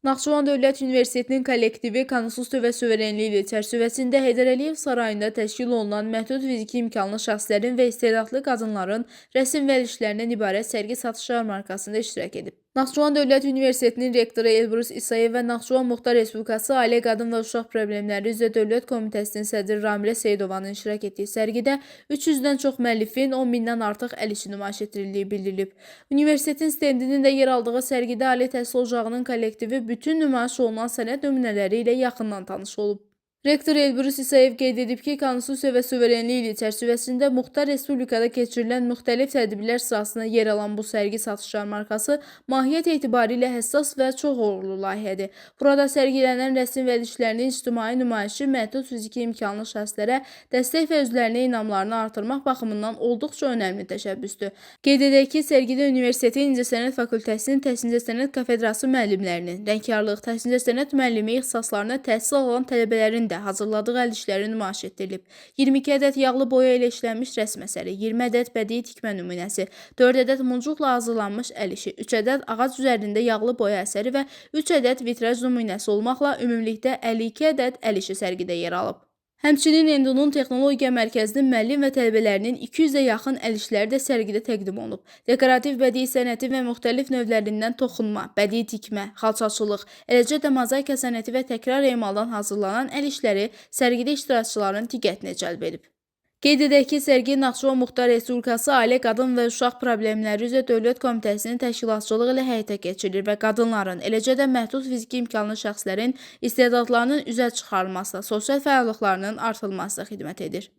Naxçıvan Dövlət Universitetinin kollektivi Konstitusiya və Suverenliyi ili çərçivəsində Heydər Əliyev sarayında təşkil olunan məhdud fiziki imkanlı şəxslərin və istedadlı qadınların rəsm verilişlərindən ibarət sərgi satış yarmarkasında iştirak edib. Naxçıvan Dövlət Universitetinin rektoru Elbrus İsayev və Naxçıvan Muxtar Respublikası Ailə, Qadın və Uşaq Problemləri üzrə Dövlət Komitəsinin sədri Ramirə Seyidovanın iştirak etdiyi sərgidə 300-dən çox müəllifin 10 mindən artıq əl işi nümayiş etdirildiyi bildirilib. Universitetin stendinin də yer aldığı sərgidə Ali Təhsil Ocağının kollektivi bütün nümayiş olunan sənət nümunələri ilə yaxından tanış olub. Rektor Elbrus İsayev qeyd edib ki, Konstitusiya və Suverenliyi ili çərçivəsində Muxtar Respublikada keçirilən müxtəlif tədbirlər sırasında yer alan bu sərgi satış yarmarkası mahiyyət etibarilə həssas və çox uğurlu layihədir. Burada sərgilənən rəsm verilişlərinin ictimai nümayişi məhdud fiziki imkanlı şəxslərə dəstək və özlərinə inamlarını artırmaq baxımından olduqca önəmli təşəbbüsdür. Qeyd edək ki, sərgidə Universitetin İncəsənət Fakültəsinin Təhsil Sənət Kafedrası müəllimlərinin, rəngkarlıq, təhsil sənət müəllimi ixtisaslarına təhsil alan tələbələrin hazırladığı əl işləri nümayiş etdirilib. 22 ədəd yağlı boya ilə işlənmiş rəsm əsəri, 20 ədəd bədii tikmə nümunəsi, 4 ədəd muncuqla hazırlanmış əl işi, 3 ədəd ağac üzərində yağlı boya əsəri və 3 ədəd vitraj nümunəsi olmaqla ümumilikdə 52 ədəd əl işi sərgidə yer alıb. Həmçinin Endunun Texnologiya Mərkəzinin müəllim və tələbələrinin 200-ə yaxın əl işləri də sərgidə təqdim olunub. Dekorativ bədii sənəti və müxtəlif növlərindən toxunma, bədii tikmə, xalçaçılıq, eləcə də mozaika sənəti və təkrar emaldan hazırlanan əl işləri sərgidə iştirakçıların diqqətini cəlb edib. Qeyd edək ki, sərgi Naxçıvan Muxtar Respublikası Ailə, Qadın və Uşaq Problemləri üzrə Dövlət Komitəsinin təşkilatçılığı ilə həyata keçirilir və qadınların, eləcə də məhdud fiziki imkanlı şəxslərin istedadlarının üzə çıxarılmasına, sosial fəallıqlarının artırılmasına xidmət edir.